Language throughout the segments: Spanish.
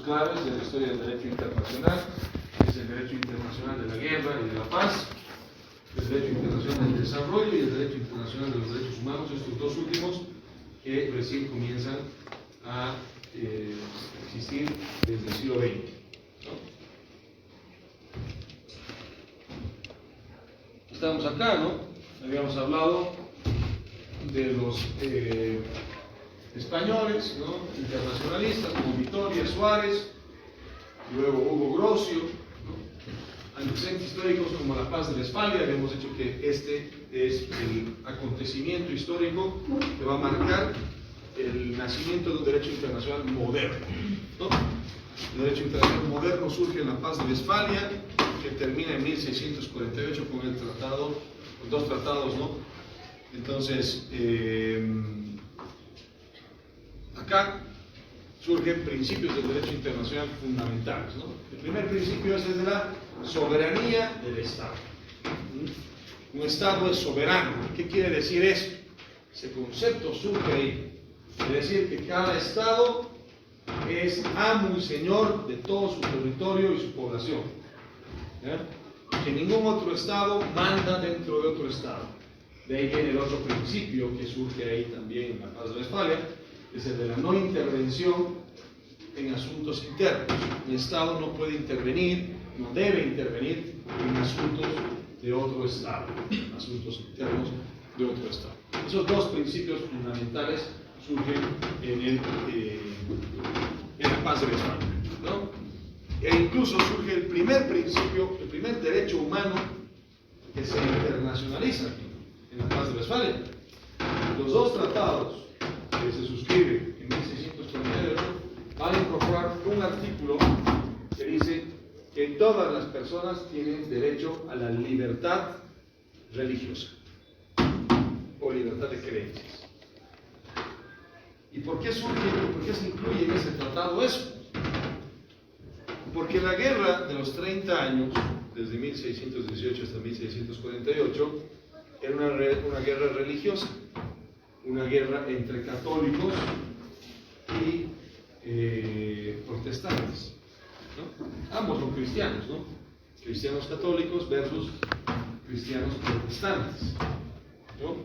claves de la historia del derecho internacional. Es el derecho internacional de la guerra y de la paz, el derecho internacional del desarrollo y el derecho internacional de los derechos humanos, estos dos últimos que recién comienzan a existir desde el siglo XX, ¿no? Estamos acá, ¿no? Habíamos hablado de los españoles, ¿no? Internacionalistas como Vitoria, Suárez, luego Hugo Grocio, ¿no? Antecedentes históricos como la Paz de Westfalia. Habíamos dicho que este es el acontecimiento histórico que va a marcar el nacimiento de un derecho internacional moderno, ¿no? El derecho internacional moderno surge en la Paz de Westfalia, que termina en 1648 con el tratado, con dos tratados, ¿no? Entonces, acá surgen principios del derecho internacional fundamentales, ¿no? El primer principio es el de la soberanía del Estado. Un Estado es soberano. ¿Qué quiere decir eso? Ese concepto surge ahí. Es decir, que cada Estado es amo y señor de todo su territorio y su población. Que ningún otro Estado manda dentro de otro Estado. De ahí viene el otro principio que surge ahí también en la Paz de Westfalia, es el de la no intervención en asuntos internos. El Estado no puede intervenir, no debe intervenir en asuntos de otro Estado, en asuntos internos de otro Estado. Esos dos principios fundamentales surgen en la Paz de Westfalia, ¿no? E incluso surge el primer principio, el primer derecho humano que se internacionaliza en la Paz de Westfalia. Los dos tratados que se suscriben en 1648 van a incorporar un artículo que dice que todas las personas tienen derecho a la libertad religiosa o libertad de creencias. ¿Y por qué surge, por qué se incluye en ese tratado eso? Porque la guerra de los 30 años, desde 1618 hasta 1648, era una guerra religiosa, una guerra entre católicos y protestantes, ¿no? Ambos son cristianos, ¿no? Cristianos católicos versus cristianos protestantes, ¿no?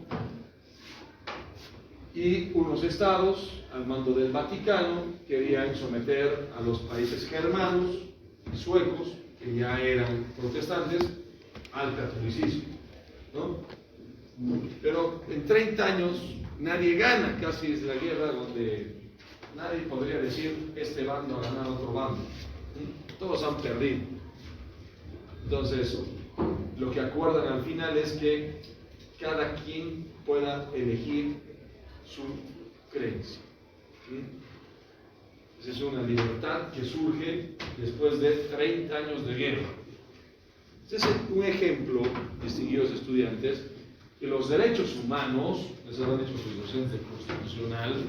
Y unos estados al mando del Vaticano querían someter a los países germanos, suecos, que ya eran protestantes, al catolicismo, ¿no? Pero en 30 años nadie gana, casi es la guerra donde nadie podría decir este bando ha ganado a otro bando, todos han perdido. Entonces, lo que acuerdan al final es que cada quien pueda elegir su creencia. Esa es una libertad que surge después de 30 años de guerra. Este es un ejemplo, distinguidos estudiantes, que los derechos humanos, les han dicho sus docentes constitucional,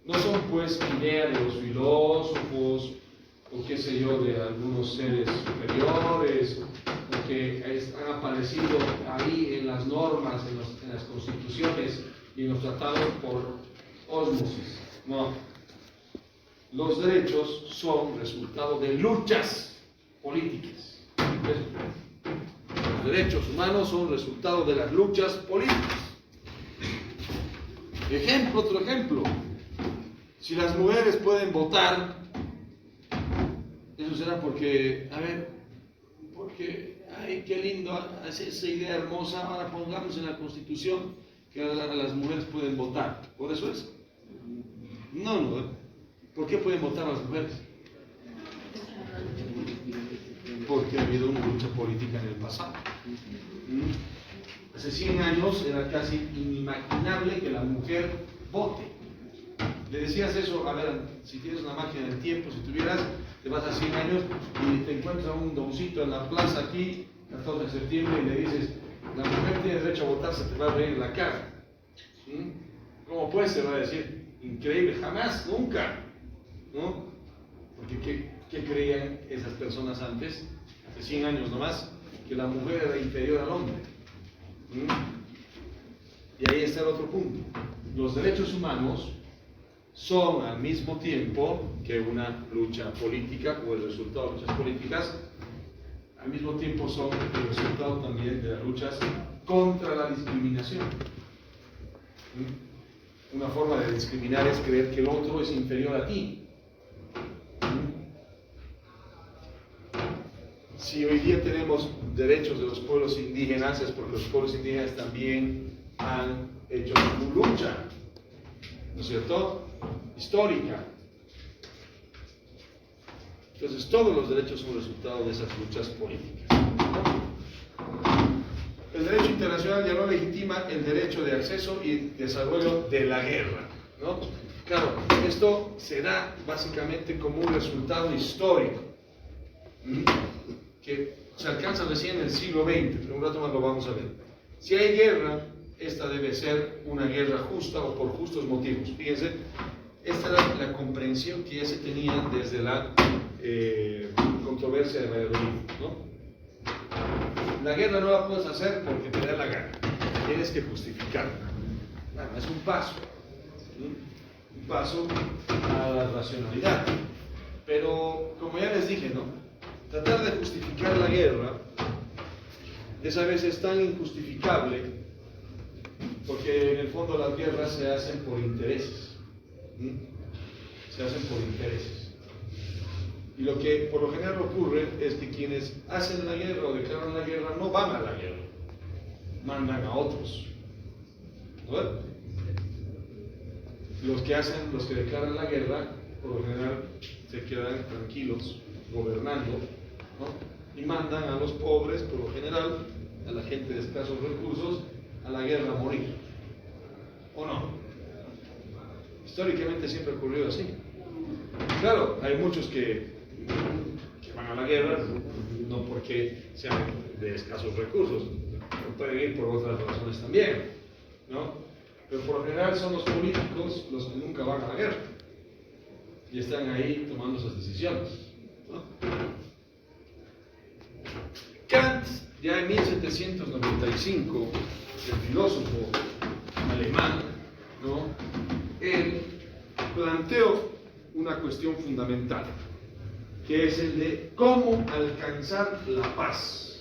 no son pues idea de los filósofos o qué sé yo, de algunos seres superiores, o que han aparecido ahí en las normas, en las constituciones y en los tratados por ósmosis. No. Los derechos son resultado de luchas políticas. Los derechos humanos son resultado de las luchas políticas. Otro ejemplo. Si las mujeres pueden votar, eso será porque, ay, qué lindo, esa idea hermosa, ahora pongamos en la Constitución que las mujeres pueden votar. ¿Por eso es? No. ¿Por qué pueden votar las mujeres? Porque ha habido una lucha política en el pasado. Hace 100 años era casi inimaginable que la mujer vote. Le decías eso, a ver, si tienes una máquina del tiempo, si tuvieras, te vas a 100 años y te encuentras un doncito en la plaza aquí, 14 de septiembre, y le dices, la mujer tiene derecho a votar, se te va a reír en la cara. ¿Cómo pues? Se va a decir, increíble, jamás, nunca, ¿no? Porque ¿qué creían esas personas antes, hace 100 años nomás? Que la mujer era inferior al hombre. Y ahí está el otro punto. Los derechos humanos son al mismo tiempo que una lucha política o el resultado de luchas políticas, al mismo tiempo son el resultado también de las luchas contra la discriminación. Una forma de discriminar es creer que el otro es inferior a ti. Si hoy día tenemos derechos de los pueblos indígenas, es porque los pueblos indígenas también han hecho su lucha, ¿no es cierto?, histórica. Entonces todos los derechos son resultado de esas luchas políticas, ¿no? El derecho internacional ya no legitima el derecho de acceso y desarrollo de la guerra, ¿no? Claro, esto se da básicamente como un resultado histórico, que se alcanza recién en el siglo XX, pero un rato más lo vamos a ver. Si hay guerra, esta debe ser una guerra justa o por justos motivos. Fíjense, esta era la comprensión que ya se tenía desde la controversia de Valladolid, ¿no? La guerra no la puedes hacer porque te da la gana, tienes que justificarla. Bueno, es un paso a la racionalidad. Pero, como ya les dije, ¿no?, tratar de justificar la guerra es a veces tan injustificable porque en el fondo las guerras se hacen por intereses. Se hacen por intereses. Y lo que por lo general ocurre es que quienes hacen la guerra o declaran la guerra no van a la guerra, mandan a otros. ¿No? Los que declaran la guerra, por lo general se quedan tranquilos, gobernando, ¿no?, y mandan a los pobres, por lo general, a la gente de escasos recursos, a la guerra a morir. ¿O no? Históricamente siempre ha ocurrido así. Claro, hay muchos que van a la guerra no porque sean de escasos recursos, pueden ir por otras razones también, ¿no? Pero por lo general son los políticos los que nunca van a la guerra y están ahí tomando esas decisiones, ¿no? Kant, ya en 1795, el filósofo alemán, ¿no?, él planteó una cuestión fundamental, que es el de cómo alcanzar la paz.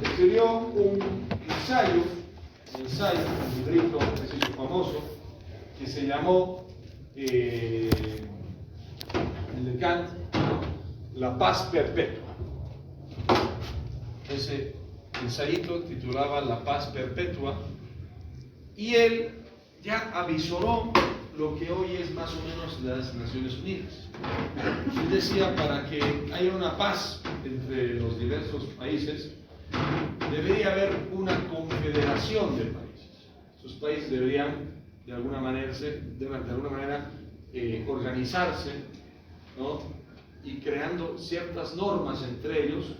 Escribió un ensayo, un librito que se hizo famoso, que se llamó, el de Kant, La paz perpetua. Ese ensayito titulaba La paz perpetua, y él ya avisoró lo que hoy es más o menos las Naciones Unidas. Él decía, para que haya una paz entre los diversos países, debería haber una confederación de países. Esos países deberían de alguna manera organizarse, ¿no?, y creando ciertas normas entre ellos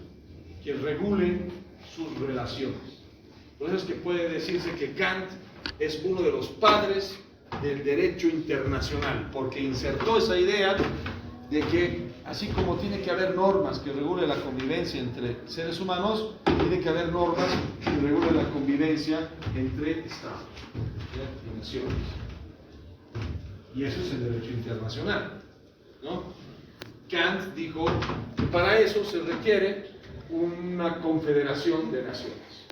que regulen sus relaciones. Por eso es que puede decirse que Kant es uno de los padres del derecho internacional, porque insertó esa idea de que así como tiene que haber normas que regulen la convivencia entre seres humanos, tiene que haber normas que regulen la convivencia entre estados, ¿ya?, y naciones. Y eso es el derecho internacional, ¿no? Kant dijo que para eso se requiere una confederación de naciones.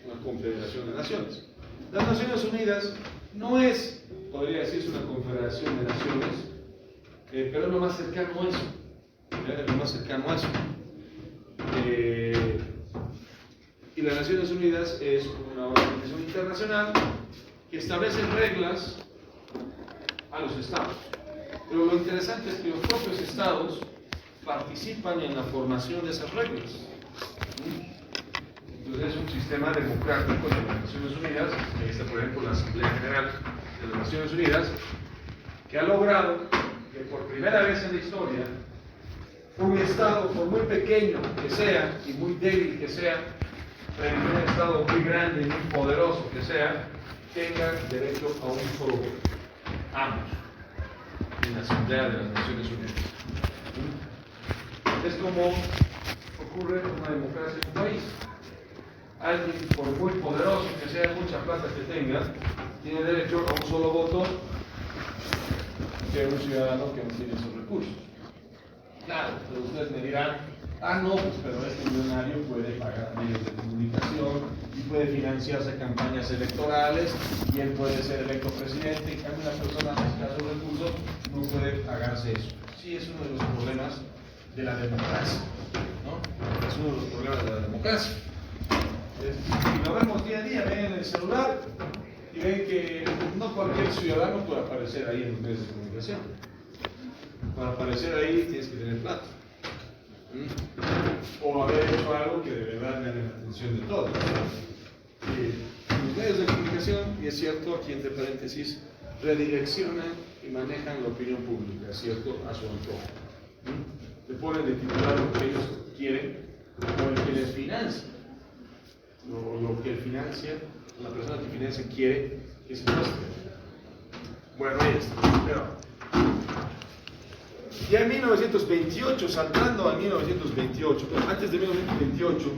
Una confederación de naciones. Las Naciones Unidas no es, podría decirse, una confederación de naciones, pero es lo más cercano a eso. Es lo más cercano a eso. Y las Naciones Unidas es una organización internacional que establece reglas a los estados. Pero lo interesante es que los propios estados participan en la formación de esas reglas. Entonces es un sistema democrático de las Naciones Unidas. Ahí está, por ejemplo, la Asamblea General de las Naciones Unidas, que ha logrado que por primera vez en la historia un estado, por muy pequeño que sea y muy débil que sea, frente a un estado muy grande y muy poderoso que sea, tenga derecho a un solo voto. Ambos, en la Asamblea de las Naciones Unidas. Es como ocurre en una democracia en un país. Alguien, por muy poderoso que sea, mucha plata que tenga, tiene derecho a un solo voto que un ciudadano que no tiene esos recursos. Claro, pero ustedes me dirán, no, pues pero este millonario puede pagar medios de comunicación y puede financiarse campañas electorales y él puede ser electo presidente. En cambio, una persona con escasos recursos no puede pagarse eso. Sí, es uno de los problemas de la democracia, ¿no? Es uno de los problemas de la democracia. Y lo vemos día a día, ven en el celular y ven que no cualquier ciudadano puede aparecer ahí en los medios de comunicación. Para aparecer ahí tienes que tener plata. O haber hecho algo que de verdad gane la atención de todos. Los medios de comunicación, y es cierto, aquí entre paréntesis, redireccionan y manejan la opinión pública, es cierto, a su antojo. Le ponen de titular lo que ellos quieren o el que les financia. Lo que financia, la persona que financia quiere que se muestre. Bueno, ahí está. Pero, ya en 1928, saltando a 1928, pero antes de 1928,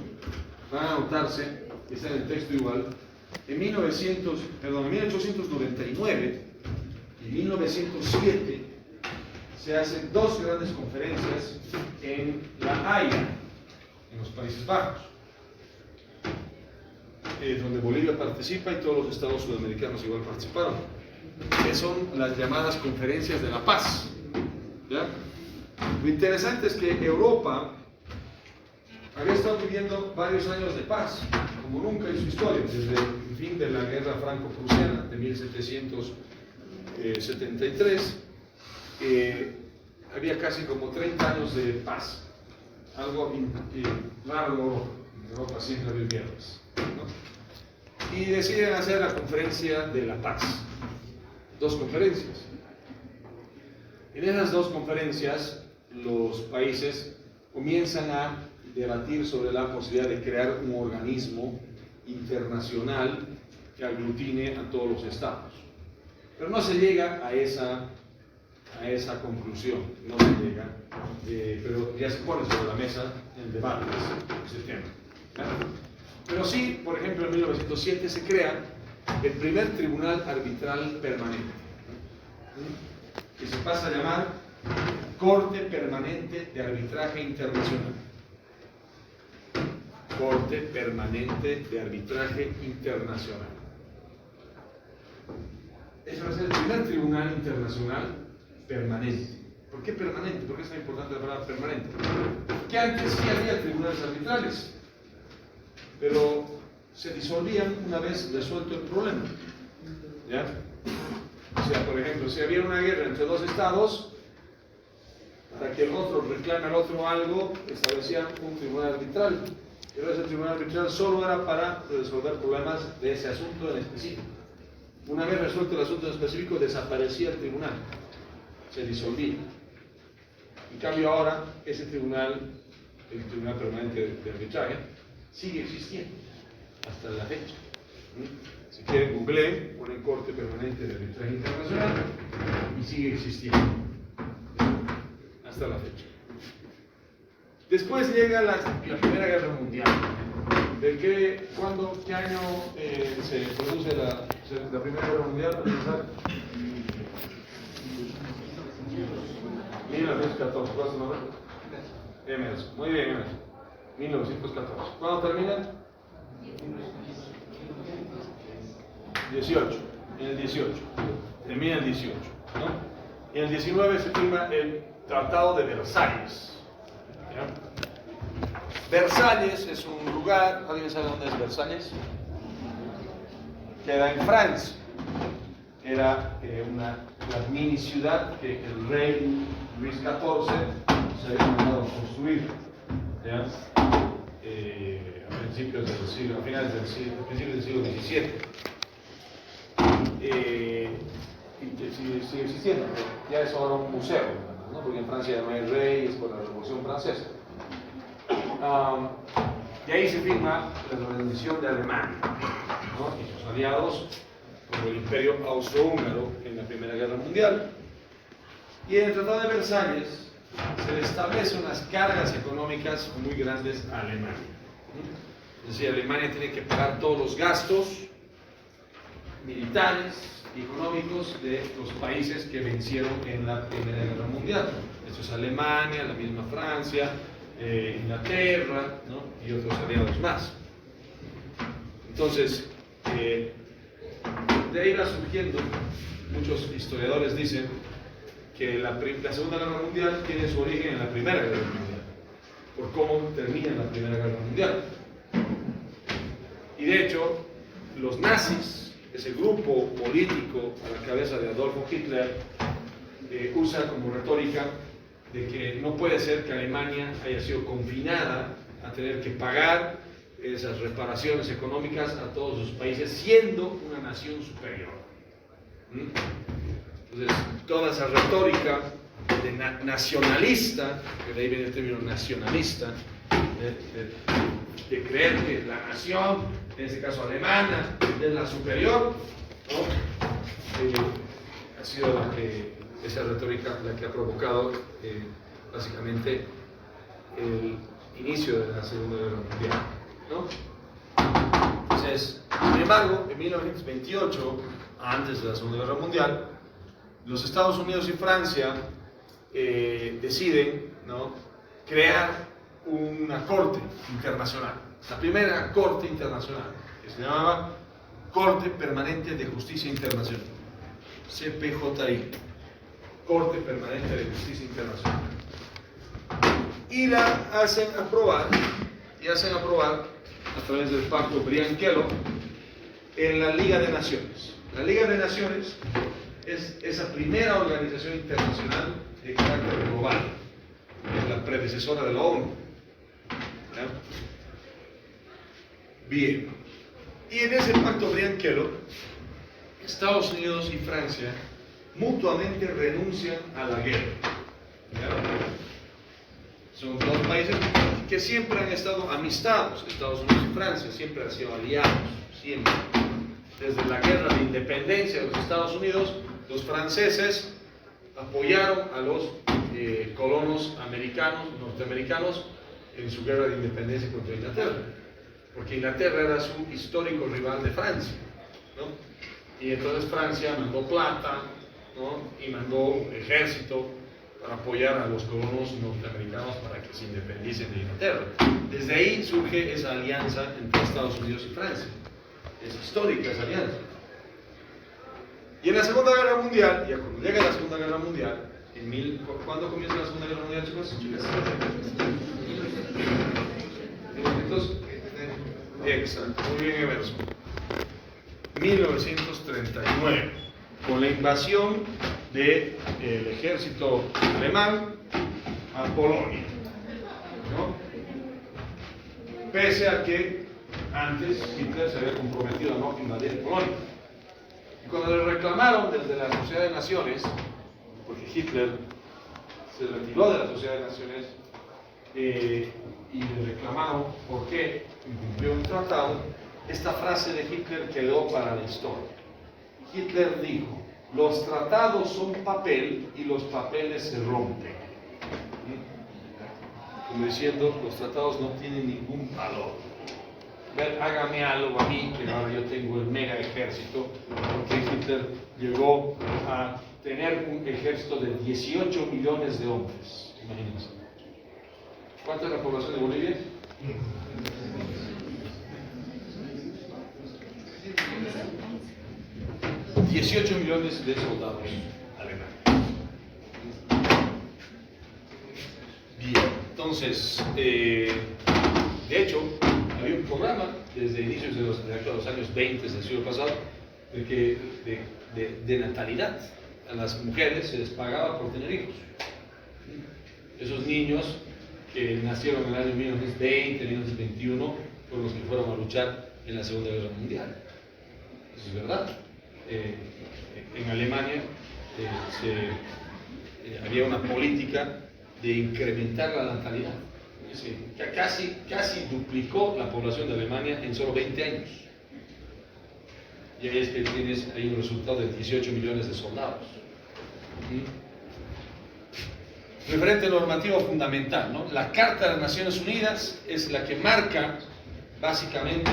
van a notarse, está en el texto igual, en 1899 y 1907 se hacen dos grandes conferencias en La Haya, en los Países Bajos, donde Bolivia participa y todos los estados sudamericanos igual participaron, que son las llamadas conferencias de la paz. ¿Ya? Lo interesante es que Europa había estado viviendo varios años de paz, como nunca en su historia, desde el fin de la guerra franco-prusiana de 1773, había casi como 30 años de paz, algo largo. En Europa siempre había guerras, ¿no? Y deciden hacer la conferencia de la paz, dos conferencias. En esas dos conferencias, los países comienzan a debatir sobre la posibilidad de crear un organismo internacional que aglutine a todos los estados. Pero no se llega a esa conclusión, no se llega, pero ya se pone sobre la mesa el debate ese tema. Pero sí, por ejemplo, en 1907 se crea el primer tribunal arbitral permanente, que se pasa a llamar Corte Permanente de Arbitraje Internacional. Corte Permanente de Arbitraje Internacional. Ese va a ser el primer tribunal internacional permanente. ¿Por qué permanente? ¿Por qué es tan importante la palabra permanente? Porque antes sí había tribunales arbitrales, pero se disolvían una vez resuelto el problema. ¿Ya? O sea, por ejemplo, si había una guerra entre dos estados, para que el otro reclame al otro algo, establecían un tribunal arbitral. Pero ese tribunal arbitral solo era para resolver problemas de ese asunto en específico. Una vez resuelto el asunto en específico, desaparecía el tribunal, se disolvía. En cambio ahora, ese tribunal, el Tribunal Permanente de Arbitraje, sigue existiendo hasta la fecha. Si quieren, googleen, ponen Corte Permanente de Arbitraje Internacional y sigue existiendo hasta la fecha. Después llega la Primera Guerra Mundial. ¿Qué año se produce la Primera Guerra Mundial? 1914. ¿Cuál es su nombre? Emerson. Muy bien, Emerson. 1914. ¿Cuándo termina? 18. En el 18. Termina el 18. ¿No? Y en el 19 se firma el Tratado de Versalles. ¿Ya? Versalles es un lugar, ¿alguien sabe dónde es Versalles? Queda en Francia. Era una mini ciudad que el rey Luis XIV se había mandado construir, ¿ya? A principios del siglo, a finales del siglo, principios del siglo XVII. Y que sigue existiendo, ya es ahora un museo, ¿no? Porque en Francia ya no hay rey, es por la Revolución Francesa. Y ahí se firma la rendición de Alemania, ¿no? Y sus aliados, como el Imperio Austrohúngaro en la Primera Guerra Mundial. Y en el Tratado de Versalles se le establecen unas cargas económicas muy grandes a Alemania. Es decir, Alemania tiene que pagar todos los gastos militares, económicos de los países que vencieron en la Primera Guerra Mundial. Esto es Alemania, la misma Francia, Inglaterra, ¿no? Y otros aliados más. Entonces, de ahí va surgiendo, muchos historiadores dicen que la Segunda Guerra Mundial tiene su origen en la Primera Guerra Mundial, por cómo termina la Primera Guerra Mundial. Y de hecho, los nazis, ese grupo político a la cabeza de Adolfo Hitler, usa como retórica de que no puede ser que Alemania haya sido confinada a tener que pagar esas reparaciones económicas a todos sus países, siendo una nación superior. Entonces, toda esa retórica nacionalista, que de ahí viene el término nacionalista, de creer que la nación, en este caso alemana, es la superior, ¿no? Ha sido esa retórica la que ha provocado básicamente el inicio de la Segunda Guerra Mundial, ¿no? Entonces, sin embargo, en 1928, antes de la Segunda Guerra Mundial, los Estados Unidos y Francia deciden, ¿no?, crear una corte internacional, la primera corte internacional, que se llamaba Corte Permanente de Justicia Internacional, CPJI, Corte Permanente de Justicia Internacional, y la hacen aprobar a través del Pacto Briand-Kellogg en la Liga de Naciones. La Liga de Naciones es esa primera organización internacional de carácter global, es la predecesora de la ONU. ¿Ya? Bien, y en ese Pacto Briand-Kellogg, Estados Unidos y Francia mutuamente renuncian a la guerra. ¿Ya? Son dos países que siempre han estado amistados, Estados Unidos y Francia, siempre han sido aliados, siempre. Desde la guerra de independencia de los Estados Unidos, los franceses apoyaron a los colonos norteamericanos en su guerra de independencia contra Inglaterra, porque Inglaterra era su histórico rival de Francia, ¿no? Y entonces Francia mandó plata, ¿no?, y mandó ejército para apoyar a los colonos norteamericanos para que se independicen de Inglaterra. Desde ahí surge esa alianza entre Estados Unidos y Francia. Es histórica esa alianza. Y en la Segunda Guerra Mundial, ya cuando llega la Segunda Guerra Mundial, ¿cuándo comienza la Segunda Guerra Mundial, chicos? Exacto, muy bien, Emerson. 1939, con la invasión del ejército alemán a Polonia, ¿no? Pese a que antes Hitler se había comprometido a no invadir Polonia. Y cuando le reclamaron desde la Sociedad de Naciones, porque Hitler se retiró de la Sociedad de Naciones, y le reclamaron por qué incumplió un tratado, esta frase de Hitler quedó para la historia. Hitler dijo: los tratados son papel y los papeles se rompen. Como diciendo, los tratados no tienen ningún valor. Hágame algo a mí, que ahora yo tengo el mega ejército, porque Hitler llegó a tener un ejército de 18 millones de hombres. Imagínense. ¿Cuánta es la población de Bolivia? 18 millones de soldados alemanes. Bien, entonces, de hecho, había un programa desde inicios de los años 20 del siglo pasado de natalidad. A las mujeres se les pagaba por tener hijos. Esos niños que nacieron en el año 1920, 1921, fueron los que fueron a luchar en la Segunda Guerra Mundial. Eso es verdad. En Alemania había una política de incrementar la natalidad. Que casi duplicó la población de Alemania en solo 20 años. Y ahí es que tienes ahí un resultado de 18 millones de soldados. Referente normativo fundamental, ¿no? La Carta de las Naciones Unidas es la que marca básicamente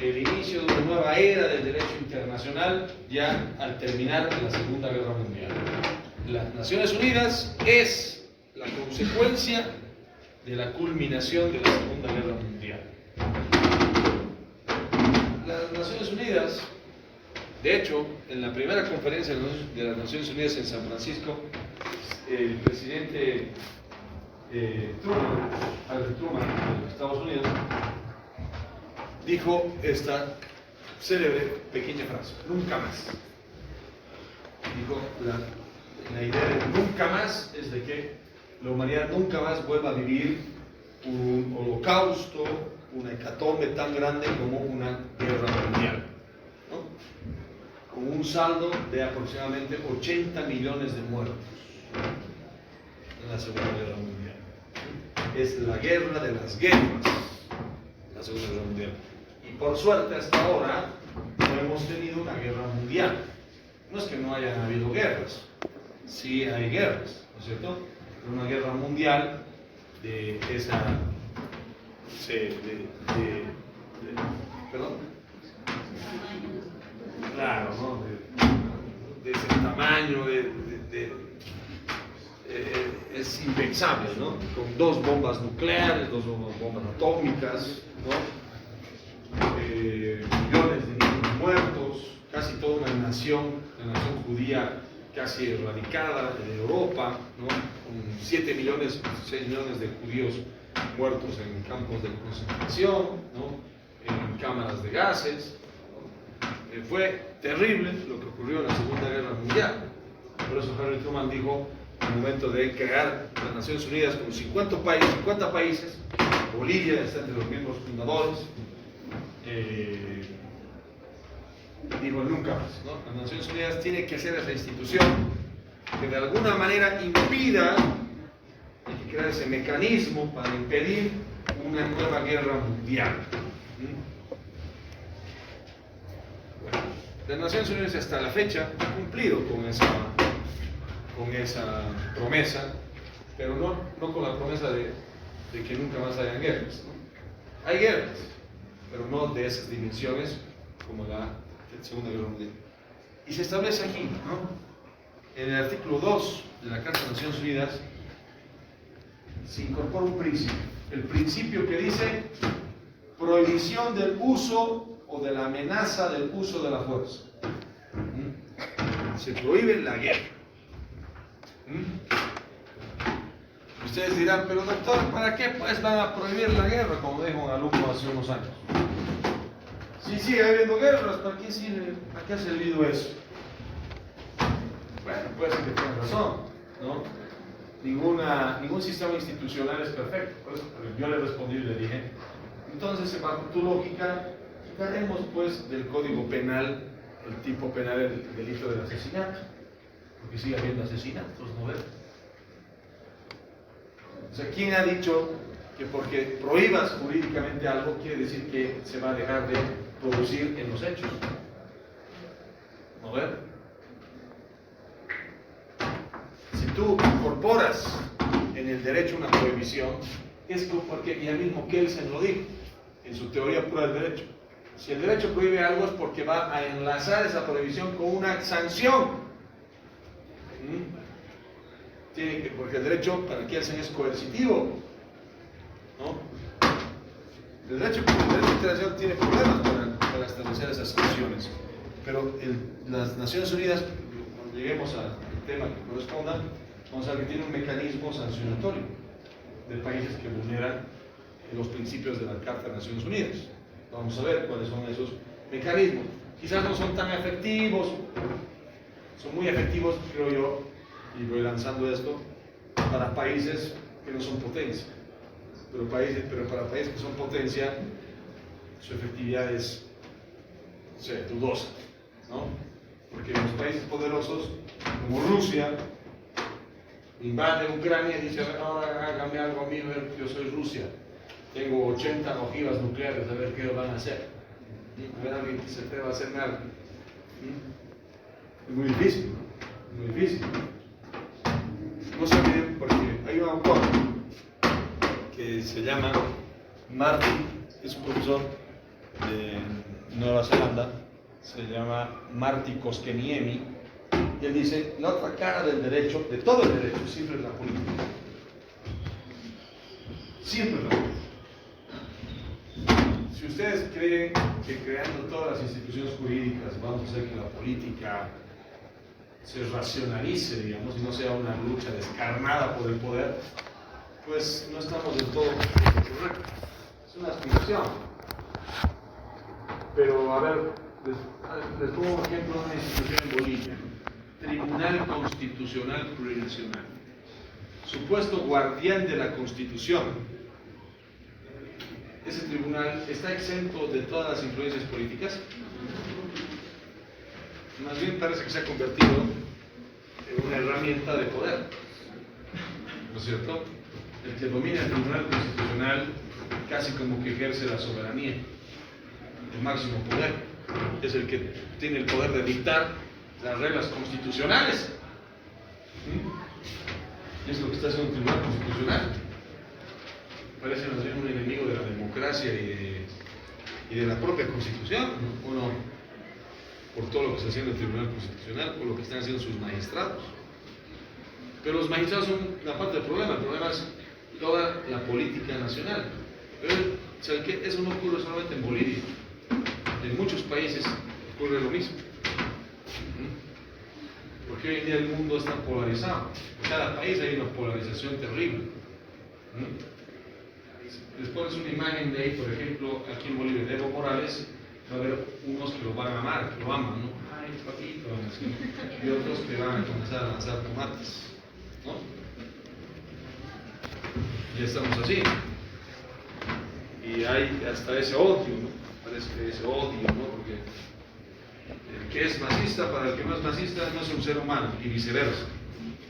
el inicio de una nueva era del derecho internacional ya al terminar la Segunda Guerra Mundial. Las Naciones Unidas es la consecuencia de la culminación de la Segunda Guerra Mundial. Las Naciones Unidas, de hecho, en la primera conferencia de las Naciones Unidas en San Francisco, el presidente Harry Truman, de los Estados Unidos, dijo esta célebre pequeña frase: nunca más. Dijo, la idea de nunca más es de que la humanidad nunca más vuelva a vivir un holocausto, una hecatombe tan grande como una guerra mundial, ¿no? Con un saldo de aproximadamente 80 millones de muertos en la Segunda Guerra Mundial. Es la guerra de las guerras, la Segunda Guerra Mundial. Y por suerte hasta ahora no hemos tenido una guerra mundial. No es que no hayan habido guerras, sí hay guerras, ¿no es cierto? Pero una guerra mundial de esa... ¿Perdón? Claro, ¿no? De ese tamaño, es impensable, ¿no? Con 2 bombas nucleares, 2 bombas atómicas, ¿no? Millones de niños muertos, casi toda una nación, la nación judía casi erradicada de Europa, ¿no? Con 6 millones de judíos muertos en campos de concentración, ¿no? En cámaras de gases, ¿no? Fue terrible lo que ocurrió en la Segunda Guerra Mundial. Por eso Harry Truman dijo, al momento de crear las Naciones Unidas con 50 países, Bolivia está entre los miembros fundadores, digo nunca más, ¿no? Las Naciones Unidas tienen que ser esa institución que de alguna manera impida, hay que crear ese mecanismo para impedir una nueva guerra mundial. Bueno, las Naciones Unidas hasta la fecha han cumplido con esa promesa, pero no con la promesa de que nunca más hayan guerras, ¿no? Hay guerras, pero no de esas dimensiones como la Segunda Guerra Mundial. Y se establece aquí, ¿no? En el artículo 2 de la Carta de las Naciones Unidas se incorpora un principio, el principio que dice prohibición del uso o de la amenaza del uso de la fuerza. Se prohíbe la guerra. Ustedes dirán, pero doctor, ¿para qué pues van a prohibir la guerra? Como dijo un alumno hace unos años. Si sigue habiendo guerras, ¿para qué sirve? ¿A qué ha servido eso? Bueno, puede ser que tengan razón, ¿no? Ningún sistema institucional es perfecto. Pues, yo le respondí y le dije, entonces, bajo tu lógica, quitaremos pues del Código Penal el tipo penal del delito del asesinato, porque sigue habiendo asesinatos, ¿no ves? O sea, ¿quién ha dicho que porque prohíbas jurídicamente algo quiere decir que se va a dejar de producir en los hechos? ¿No ves? Si tú incorporas en el derecho una prohibición, es porque ya mismo Kelsen lo dijo en su teoría pura del derecho. Si el derecho prohíbe algo es porque va a enlazar esa prohibición con una sanción. Porque el derecho para Kelsen es coercitivo, ¿no? El derecho internacional tiene problemas para establecer esas sanciones, pero las Naciones Unidas, cuando lleguemos al tema que corresponda, vamos a ver que tiene un mecanismo sancionatorio de países que vulneran los principios de la Carta de Naciones Unidas. Vamos a ver cuáles son esos mecanismos. Quizás no son tan efectivos, son muy efectivos, creo yo, y voy lanzando esto, para países que no son potencia. Pero para países que son potencia, su efectividad es dudosa, ¿no? Porque los países poderosos, como Rusia, invade Ucrania y dice, ahora hágame algo a mí, yo soy Rusia. Tengo 80 ojivas nucleares, a ver qué van a hacer. A ver, alguien que se atreva a hacerme algo. Es muy difícil, ¿no? Muy difícil. No se olviden, porque hay un autor que se llama Martin, es un profesor de Nueva Zelanda, se llama Marty Koskeniemi, y él dice, la otra cara del derecho, de todo el derecho, siempre es la política. Siempre es la política. Si ustedes creen que creando todas las instituciones jurídicas vamos a hacer que la política se racionalice, digamos, y no sea una lucha descarnada por el poder, pues no estamos del todo correctos. Es una aspiración. Pero, a ver, les pongo un ejemplo de una institución en Bolivia. Tribunal Constitucional Plurinacional. Supuesto guardián de la Constitución. Ese tribunal está exento de todas las influencias políticas. Más bien parece que se ha convertido en una herramienta de poder. ¿No es cierto? El que domina el Tribunal Constitucional casi como que ejerce la soberanía, el máximo poder. Es el que tiene el poder de dictar las reglas constitucionales. Es lo que está haciendo el Tribunal Constitucional. Parece más bien un enemigo de la democracia y de la propia Constitución, ¿no? ¿O no? Por todo lo que está haciendo el Tribunal Constitucional, por lo que están haciendo sus magistrados. Pero los magistrados son una parte del problema. El problema es toda la política nacional. Pero, ¿saben qué? Eso no ocurre solamente en Bolivia. En muchos países ocurre lo mismo. Porque hoy en día el mundo está polarizado. En cada país hay una polarización terrible. Les pones una imagen de ahí, por ejemplo, aquí en Bolivia, de Evo Morales, va a haber unos que lo van a amar, que lo aman, ¿no? Ay, papito, así. Y otros que van a comenzar a lanzar tomates, ¿no? Ya estamos así. Y hay hasta ese odio, ¿no? Parece que ese odio, ¿no? Porque el que es masista para el que no es masista no es un ser humano, y viceversa.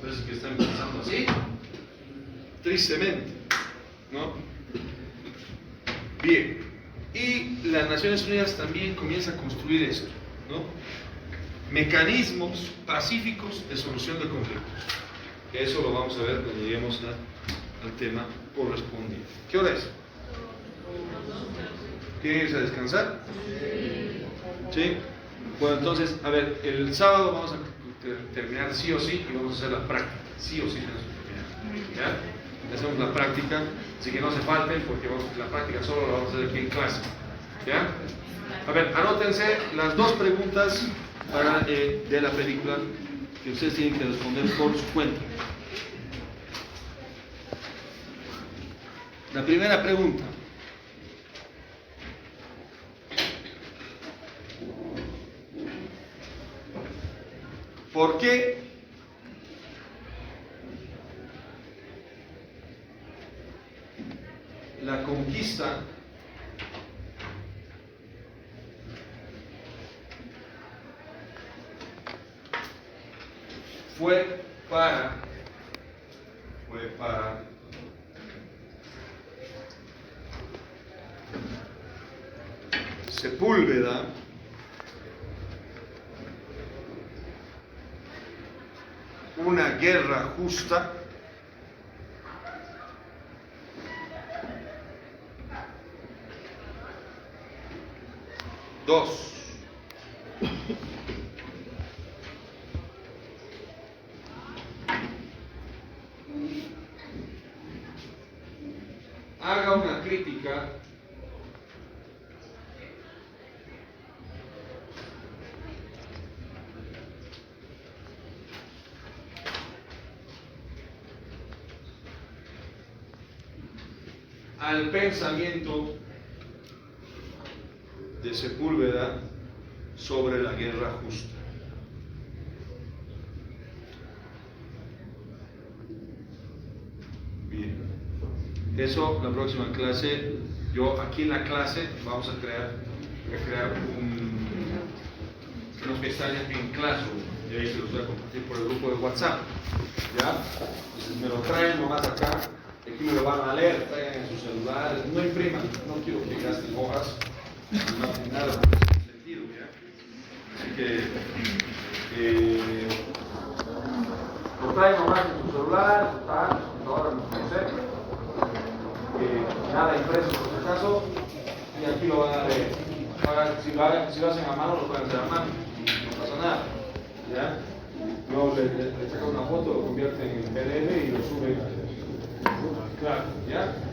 Parece que están pensando así, tristemente, ¿no? Bien, y las Naciones Unidas también comienza a construir esto, ¿no? Mecanismos pacíficos de solución de conflictos. Eso lo vamos a ver cuando lleguemos al tema correspondiente. ¿Qué hora es? ¿Quieren irse a descansar? ¿Sí? Bueno, entonces, a ver, el sábado vamos a terminar sí o sí y vamos a hacer la práctica. Sí o sí tenemos que terminar. ¿Ya? Hacemos la práctica, así que no se falten porque la práctica solo la vamos a hacer aquí en clase. ¿Ya? A ver, anótense las dos preguntas de la película que ustedes tienen que responder por su cuenta. La primera pregunta. ¿Por qué la conquista fue para Sepúlveda una guerra justa? Dos, haga una crítica al pensamiento de Sepúlveda sobre la guerra justa. Bien, eso la próxima clase, yo aquí en la clase vamos a crear unas pestañas en Classroom, y ahí se los voy a compartir por el grupo de WhatsApp, ¿ya? Entonces me lo traen nomás acá, aquí me lo van a leer, traigan en sus celulares, no impriman, no quiero que gasten hojas, no hacen nada por ese sentido, ¿ya? Así que lo traen nomás en su celular, ahora no sé, nada impreso por si acaso, y aquí lo van a leer. Ahora, si lo hacen a mano, lo pueden hacer a mano, no pasa nada. ¿Ya? Luego le sacan una foto, lo convierten en PDF y lo suben. Claro, ¿ya?